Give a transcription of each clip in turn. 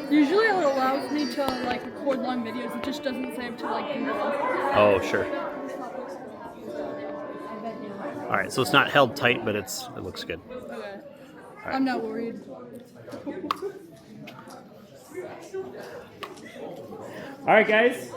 Usually it allows me to like record long videos. It just doesn't save to like Google. Oh, sure. All right, so it's not held tight, but it looks good. Okay. Right. I'm not worried. All right, guys.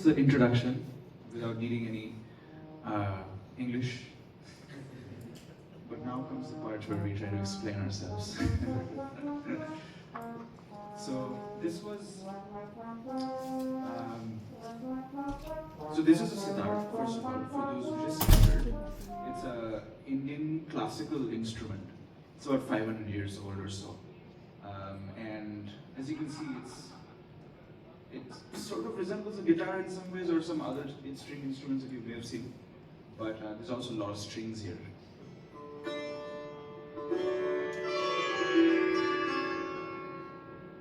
was the introduction, without needing any English. But now comes the part where we try to explain ourselves. So this was. So this is a sitar, first of all, for those who just entered. It's a Indian classical instrument. It's about 500 years old or so. And as you can see, it sort of resembles a guitar in some ways, or some other string instruments that you may have seen. But there's also a lot of strings here.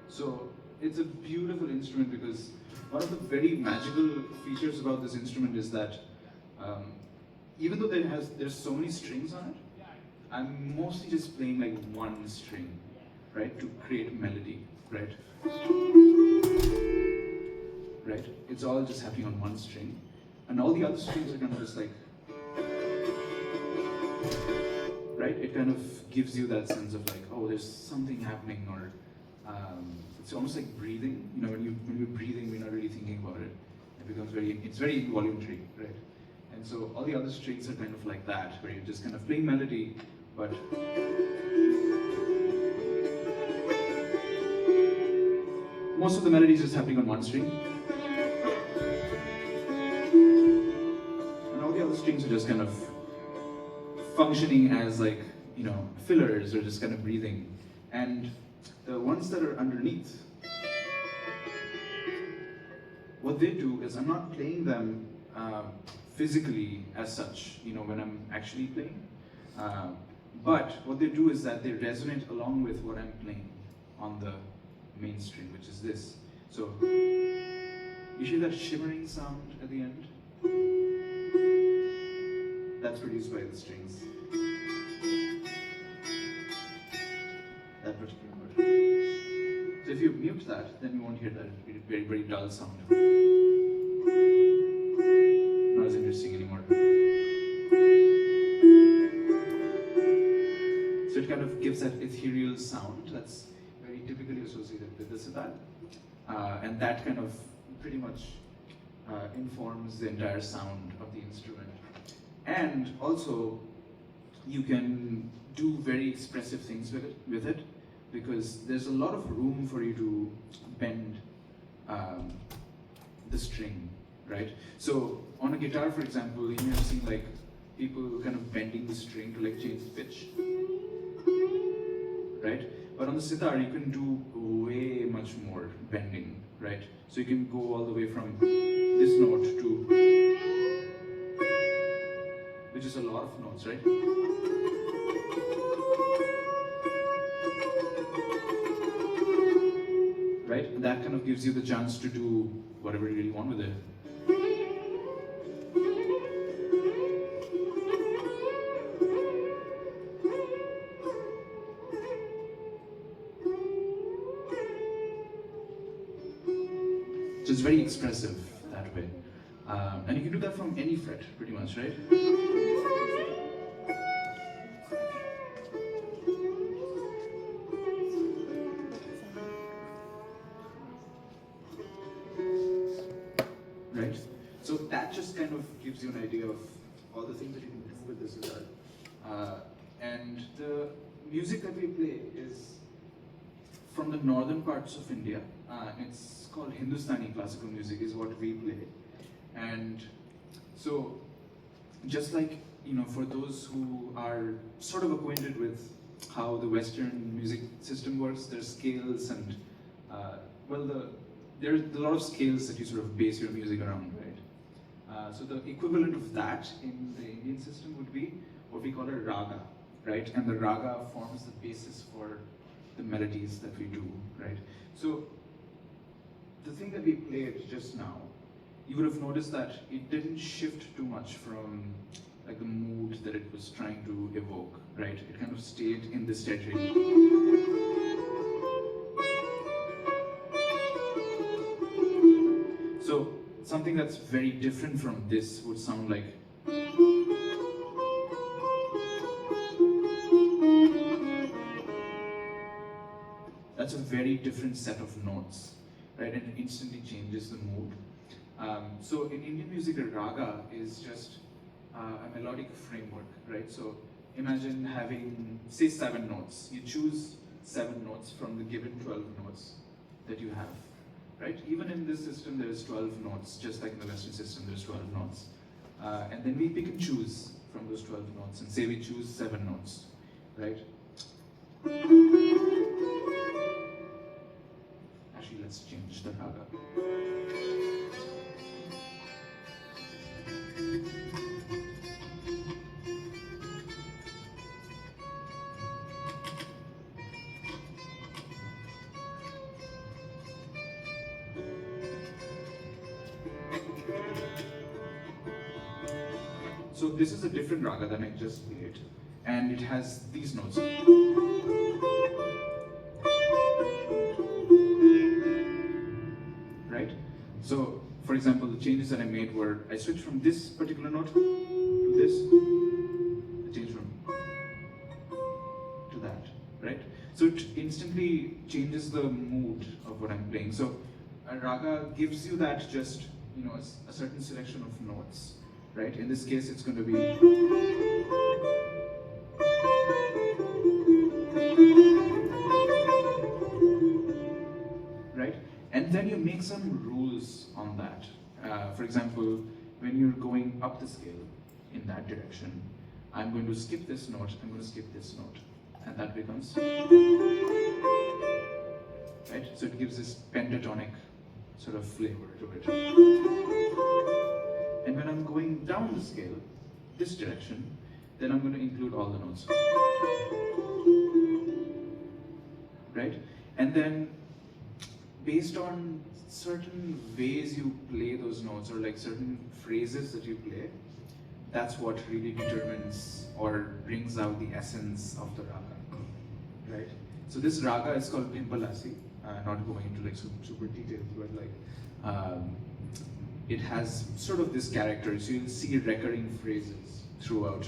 So it's a beautiful instrument because one of the very magical features about this instrument is that even though there's so many strings on it, I'm mostly just playing like one string, right, to create melody, right? Right? It's all just happening on one string, and all the other strings are kind of just like, right? It kind of gives you that sense of like, oh, there's something happening, or it's almost like breathing. You know, when you're breathing, we're not really thinking about it. It becomes it's very involuntary, right? And so all the other strings are kind of like that, where you're just kind of playing melody, but most of the melody is just happening on one string. And all the other strings are just kind of functioning as like, you know, fillers, or just kind of breathing. And the ones that are underneath, what they do is, I'm not playing them physically as such, you know, when I'm actually playing. But what they do is that they resonate along with what I'm playing on the main string, which is this. So you hear that shimmering sound at the end? That's produced by the strings. That particular part. So if you mute that, then you won't hear that very, very dull sound. Not as interesting anymore. So it kind of gives that ethereal sound that's very typically associated with the sitar. And that kind of pretty much informs the entire sound of the instrument. And also, you can do very expressive things with it because there's a lot of room for you to bend the string, right? So on a guitar, for example, you may have seen like people kind of bending the string to like change the pitch, right? But on the sitar, you can do way much more bending, right? So you can go all the way from this note to, which is a lot of notes, right? Right? And that kind of gives you the chance to do whatever you really want with it. So it's very expressive that way. And you can do that from any fret, pretty much, right? Right? So that just kind of gives you an idea of all the things that you can do with this sitar. And the music that we play is from the northern parts of India. It's called Hindustani classical music is what we play. And so, just like, you know, for those who are sort of acquainted with how the Western music system works, there's scales and, there's a lot of scales that you sort of base your music around, right? So the equivalent of that in the Indian system would be what we call a raga, right? And the raga forms the basis for the melodies that we do, right? So the thing that we played just now, you would have noticed that it didn't shift too much from like the mood that it was trying to evoke, right? It kind of stayed in this territory. So something that's very different from this would sound like, that's a very different set of notes, right? And it instantly changes the mood. So in Indian music, a raga is just a melodic framework, right? So imagine having, say, 7 notes. You choose 7 notes from the given 12 notes that you have, right? Even in this system, there's 12 notes, just like in the Western system, there's 12 notes. And then we pick and choose from those 12 notes, and say we choose 7 notes, right? Actually, let's change the raga. So this is a different raga than I just played, and it has these notes. Right? So, for example, the changes that I made were, I switched from this particular note to this, I changed from to that, right? So it instantly changes the mood of what I'm playing. So a raga gives you that just, you know, a certain selection of notes. Right? In this case, it's going to be. Right? And then you make some rules on that. For example, when you're going up the scale in that direction, I'm going to skip this note, I'm going to skip this note. And that becomes. Right? So it gives this pentatonic sort of flavor to it. And when I'm going down the scale, this direction, then I'm going to include all the notes. Right? And then, based on certain ways you play those notes, or like certain phrases that you play, that's what really determines or brings out the essence of the raga. Right? So this raga is called Bhimbalasi. Not going into like super details, but like, it has sort of this character, so you'll see recurring phrases throughout.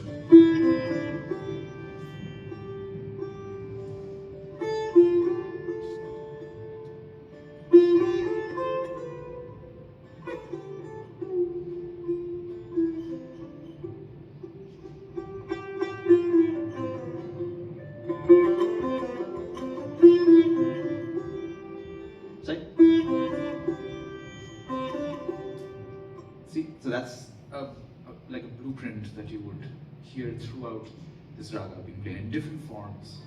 See, so that's like a blueprint that you would hear throughout this raga being played in different forms.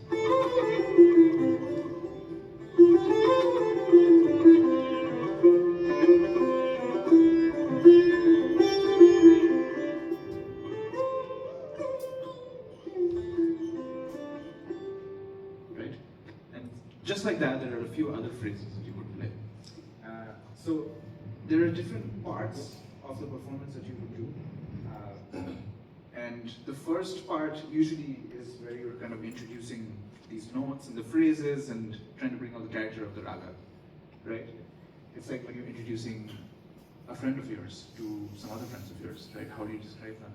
Right? And just like that, there are a few other phrases that you would play. So there are different parts of the performance that you would do. And the first part usually is where you're kind of introducing these notes and the phrases and trying to bring out the character of the raga, right? It's like when you're introducing a friend of yours to some other friends of yours, right? How do you describe them?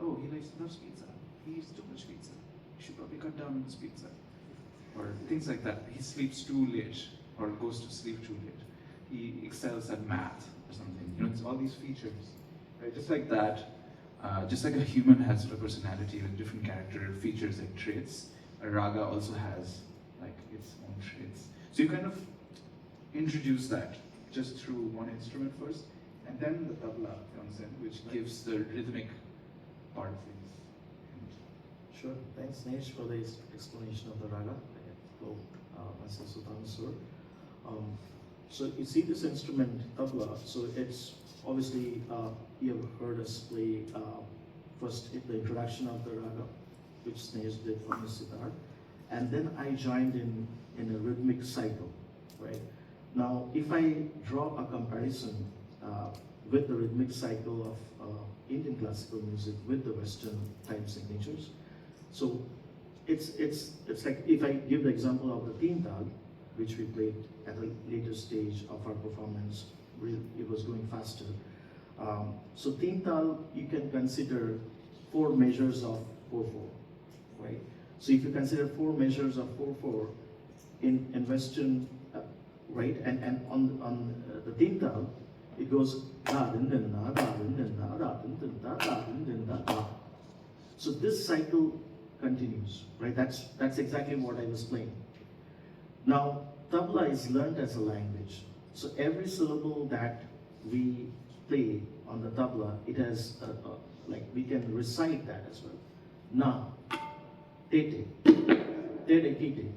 Oh, he loves pizza. He eats too much pizza. You should probably cut down on his pizza. Or things like that. He sleeps too late, or goes to sleep too late. He excels at math or something. You know, it's all these features, right? Just like that. Just like a human has a personality with different character features like traits, a raga also has like its own traits. So you kind of introduce that just through one instrument first, and then the tabla comes in, which gives the rhythmic part of things. Sure. Thanks, Nesh, for the explanation of the raga. Hello, myself Sultan Sur. So you see this instrument, tabla, so it's obviously, you have heard us play first the introduction of the raga, which Snesh did on the sitar, and then I joined in a rhythmic cycle, right? Now, if I draw a comparison with the rhythmic cycle of Indian classical music with the Western type signatures, so it's like if I give the example of the Teen Tal, which we played at a later stage of our performance, it was going faster. So Teen Tal, you can consider 4 measures of 4/4, right? So if you consider 4 measures of 4/4 in Western, right, and on the Teen Tal, it goes da din din da da din din da da din din da da din din da da. So this cycle continues, right? That's exactly what I was playing. Now, tabla is learned as a language. So every syllable that we play on the tabla, it has like we can recite that as well. Na, tete, tere kite.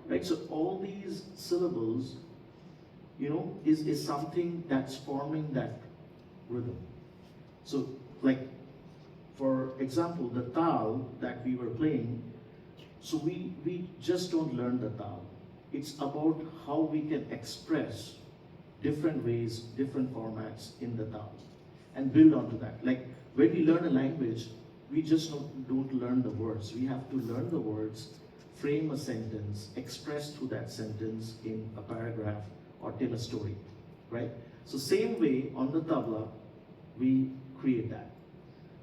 Right? So all these syllables, you know, is something that's forming that rhythm. So like, for example, the tal that we were playing, so we just don't learn the tal. It's about how we can express different ways, different formats in the tal and build onto that. Like when we learn a language, we just don't learn the words. We have to learn the words, frame a sentence, express through that sentence in a paragraph or tell a story, right? So same way on the tabla, we create that.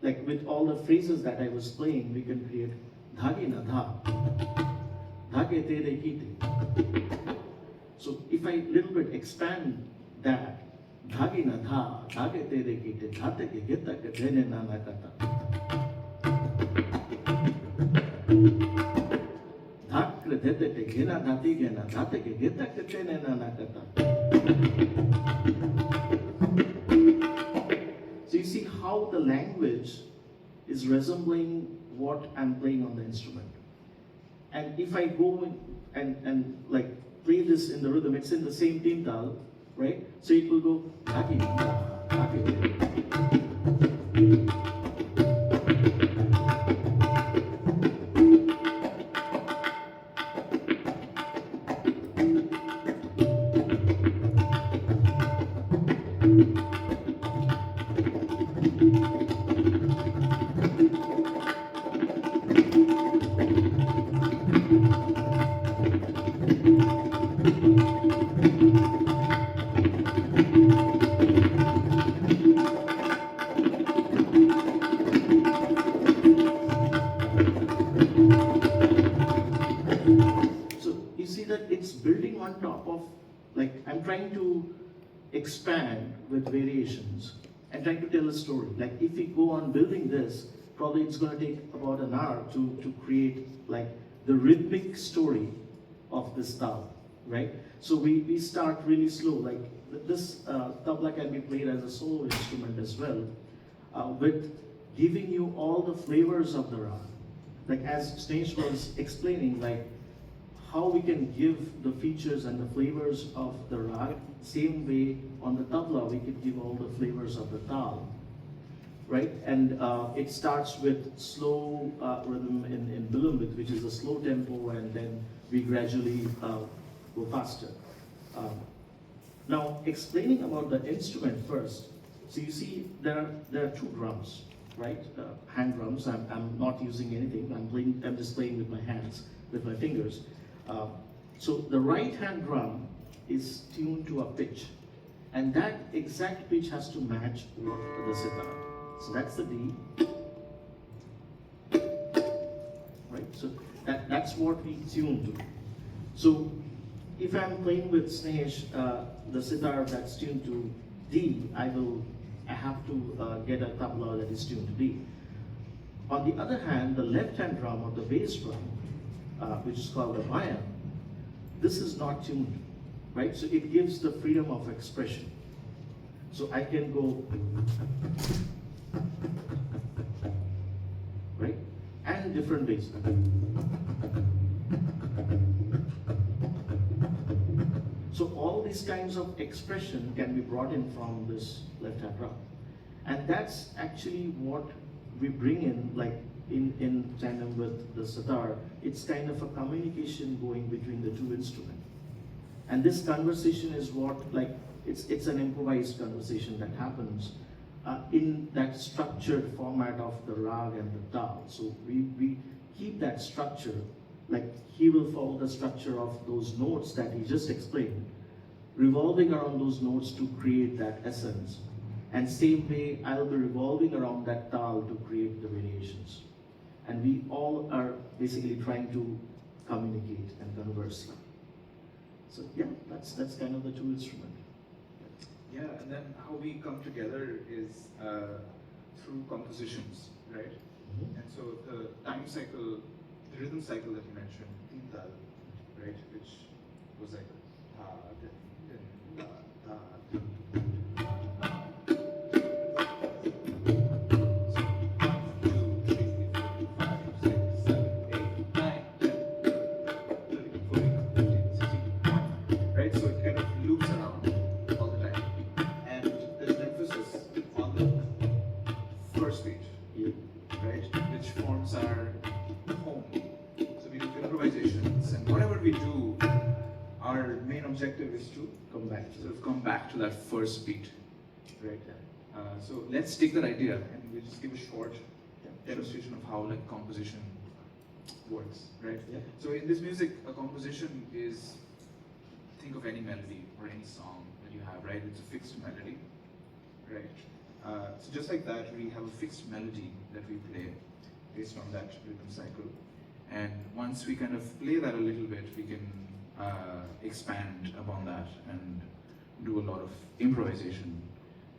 Like with all the phrases that I was playing, we can create dhage na dha, dhage tere kite. So if I little bit expand that, dhage na dha, dhage tere kite, dhate ke geta ke dhene na na kata. Dhakre dhete te gena dhati gena, dhate ke geta ke dhene na na kata. So you see how the language is resembling what I'm playing on the instrument. And if I go in and like play this in the rhythm, it's in the same teen tal, right? So it will go dhaki, dhaki. It's building on top of, like, I'm trying to expand with variations and trying to tell a story. Like, if we go on building this, probably it's going to take about an hour to create, like, the rhythmic story of this tal, right? So we start really slow. Like, this tabla can be played as a solo instrument as well, with giving you all the flavors of the rag. Like, as Snesh was explaining, like, how we can give the features and the flavors of the rag, same way on the tabla we could give all the flavors of the tal, right? And it starts with slow rhythm in Bilambit, which is a slow tempo, and then we gradually go faster. Now, explaining about the instrument first, so you see there are two drums, right? Hand drums. I'm not using anything. I'm just playing with my hands, with my fingers. So the right hand drum is tuned to a pitch, and that exact pitch has to match what the sitar. So that's the D, right? So that's what we tune to. So if I'm playing with Snesh, the sitar that's tuned to D, I have to get a tabla that is tuned to D. On the other hand, the left hand drum or the bass drum, which is called the Maya, this is not tuned, right? So it gives the freedom of expression. So I can go, right? And different ways. So all these kinds of expression can be brought in from this left hand drum. And that's actually what we bring in, like, in tandem with the sitar. It's kind of a communication going between the two instruments. And this conversation is what, like, it's an improvised conversation that happens in that structured format of the rag and the tal. So we keep that structure, like he will follow the structure of those notes that he just explained, revolving around those notes to create that essence. And same way, I'll be revolving around that tal to create the variations. And we all are basically trying to communicate and converse. So yeah, that's kind of the two instruments. Yeah, and then how we come together is through compositions, right? Mhm. And so the time cycle, the rhythm cycle that you mentioned, Teen Tal, right, which was like din, din, da, din. So 1, 2, 3, 4, 5, 6, 7, 8, 9, 10, 13, 14, 15, 16, right? So it kind of loops around all the time. And there's an emphasis on the first beat, Yeah. right? Which forms our home. So we do improvisations, and whatever we do, our main objective is to Come back to sort of come back to that first beat, right? Yeah. So let's take that idea and we'll just give a short Yeah. demonstration of how like composition works, right? Yeah. So in this music, a composition is, think of any melody or any song that you have, right? It's a fixed melody, right? So just like that, we have a fixed melody that we play based on that rhythm cycle. And once we kind of play that a little bit, we can expand upon that and do a lot of improvisation.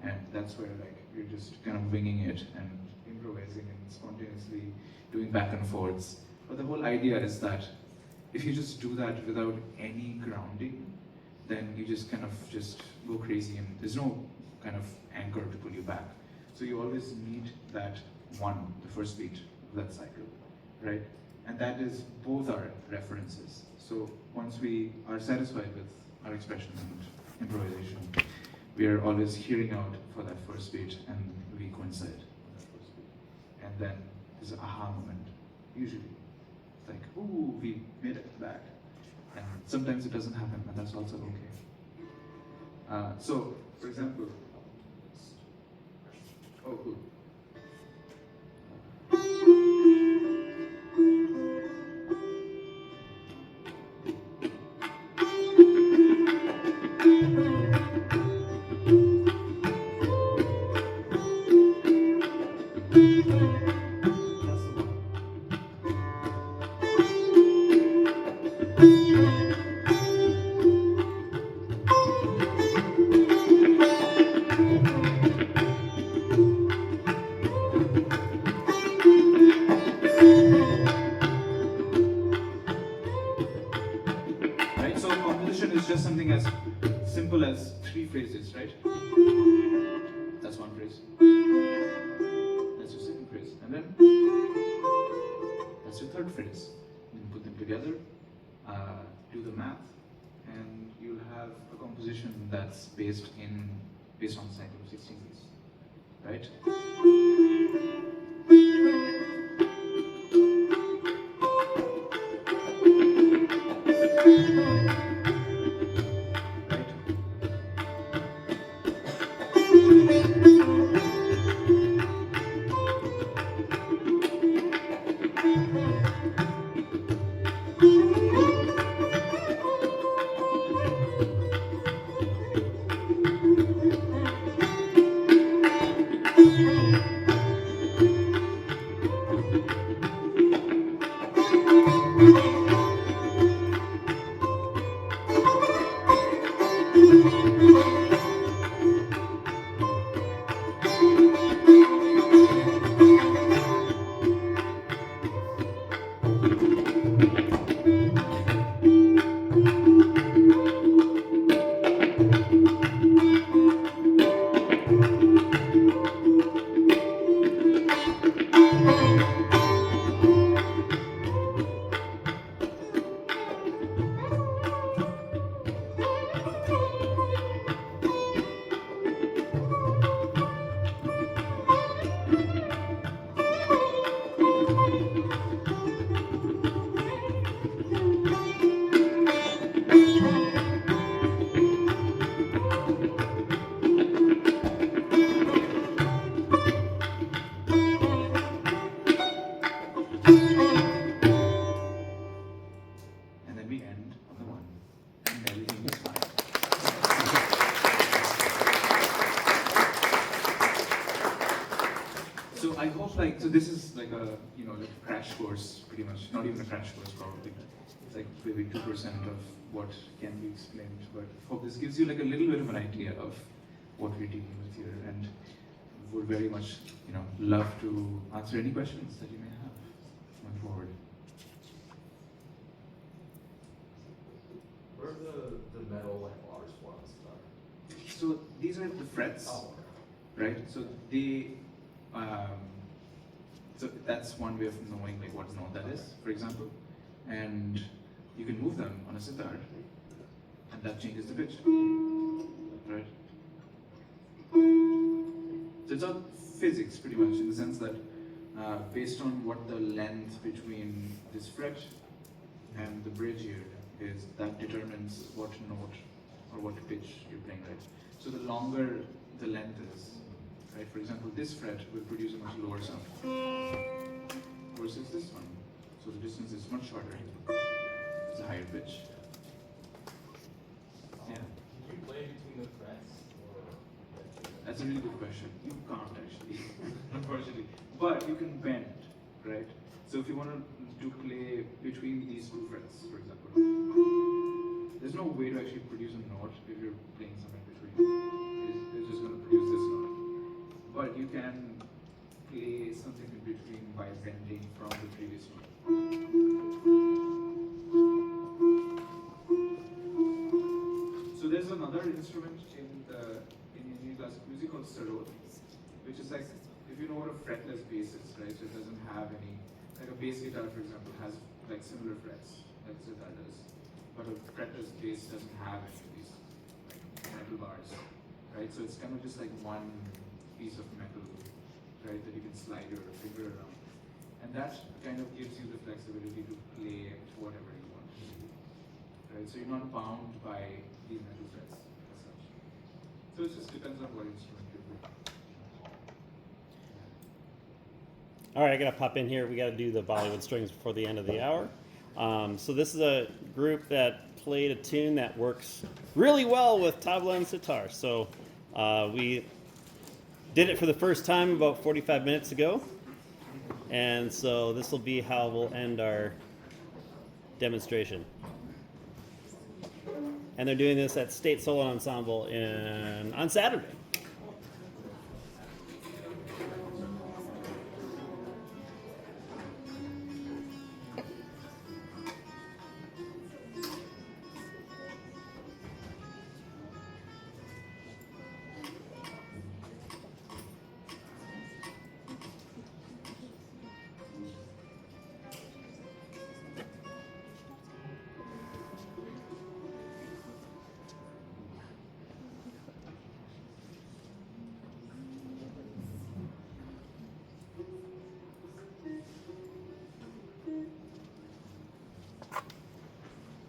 And that's where like we're just kind of winging it and improvising and spontaneously doing back and forths. But the whole idea is that if you just do that without any grounding, then you just kind of just go crazy and there's no kind of anchor to pull you back. So you always need that one, the first beat of that cycle, right? And that is both our references. So once we are satisfied with our expression and improvisation, we are always hearing out for that first beat and we coincide with that first beat. And then there's an aha moment, usually. It's like, ooh, we made it back. And sometimes it doesn't happen, and that's also okay. So, for example, oh, cool. That's the one. Right? So composition is just something as simple as 3 phrases, right? That's one phrase. That's your second phrase. And then that's your third phrase. You put them together, do the math, and you'll have a composition that's based on a cycle of 16 beats. Right? Right? And then we end on the one, and everything is fine. So I hope so this is like a, like a crash course, pretty much, not even a crash course probably. It's like maybe 2% of what can be explained, but I hope this gives you like a little bit of an idea of what we're dealing with here, and would very much, love to answer any questions that you may have going forward. Where are the metal like water swans are? So these are the frets, Oh, right? So so that's one way of knowing like what note that is, for example, and you can move them on a sitar, and that changes the pitch, right? So it's all physics pretty much, in the sense that based on what the length between this fret and the bridge here is, that determines what note or what pitch you're playing, right? So the longer the length is, right? For example, this fret will produce a much lower sound versus this one. So the distance is much shorter. It's a higher pitch. Yeah. Can you play between the frets? Or That's a really good question. You can't actually, unfortunately. But you can bend, right? So if you want to play between these two frets, for example, there's no way to actually produce a note if you're playing something between. It's just going to produce this note. But you can play something in between by bending from the previous one. So there's another instrument in Indian classical music called sarod, which is like, if you know what a fretless bass is, right? So it doesn't have any, like a bass guitar, for example, has like similar frets like sitar does, but a fretless bass doesn't have any of these like metal bars, right? So it's kind of just like one piece of metal, right, that you can slide your finger around, and that kind of gives you the flexibility to play whatever you want to do, right? So you're not bound by these metal frets as such. So it just depends on what instrument you're playing. All right, I gotta pop in here. We gotta do the Bollywood strings before the end of the hour. So this is a group that played a tune that works really well with tabla and sitar. So we did it for the first time about 45 minutes ago. And so this will be how we'll end our demonstration. And they're doing this at State Solo Ensemble on Saturday.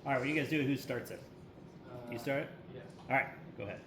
All right, what do you guys do? Who starts it? You start it? Yeah. All right, go ahead.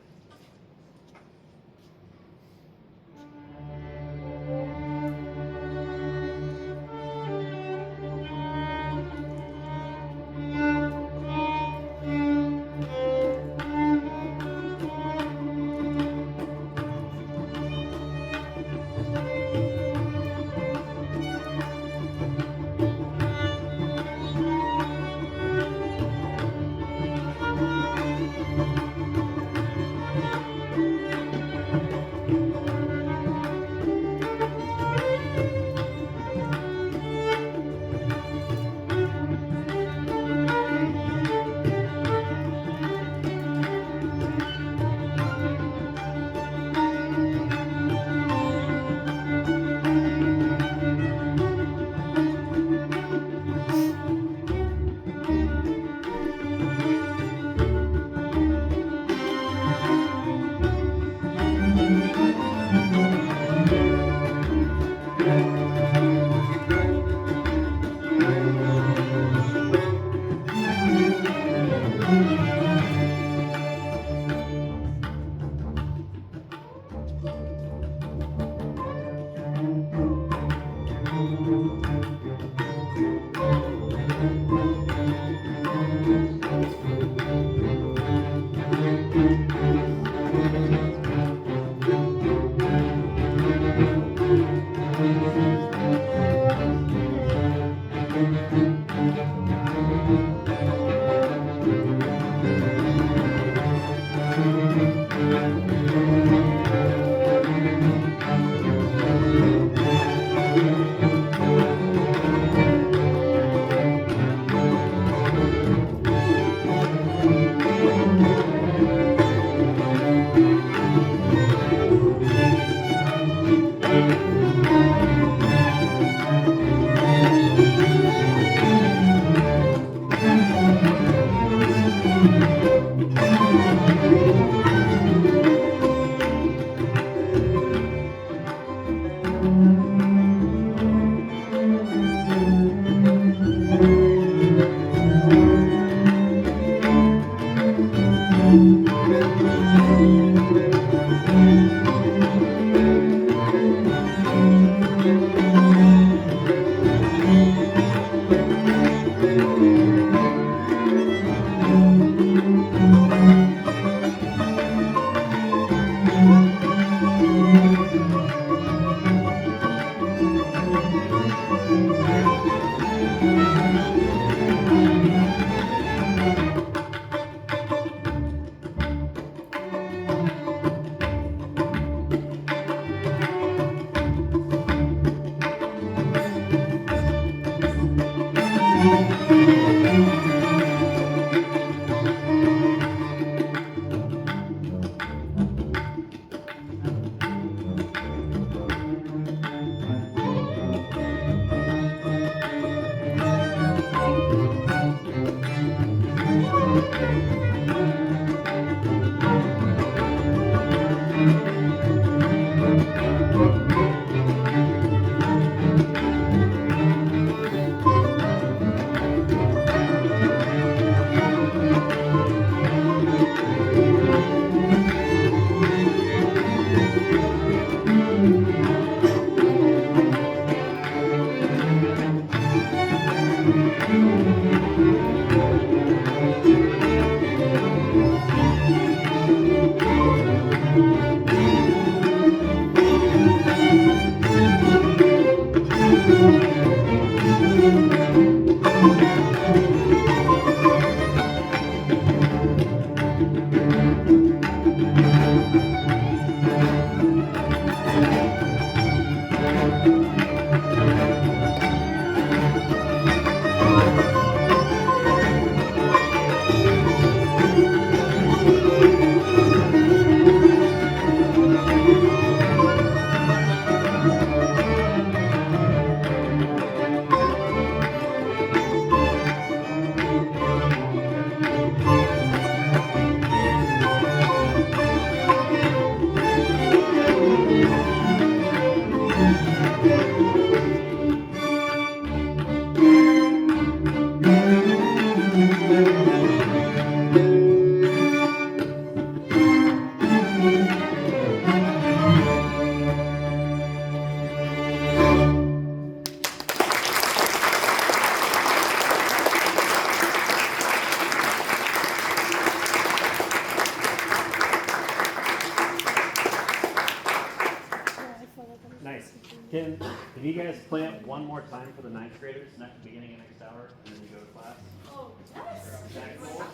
Nice. Can you guys play it one more time for the ninth graders, beginning of next hour, and then you go to class? Oh, yes. Is that cool?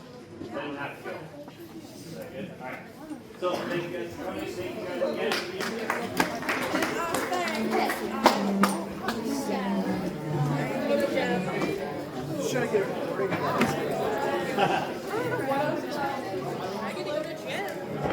They don't have to go. Is that good? All right. So thank you guys for coming. Thank you guys again for being here. Should I get a break?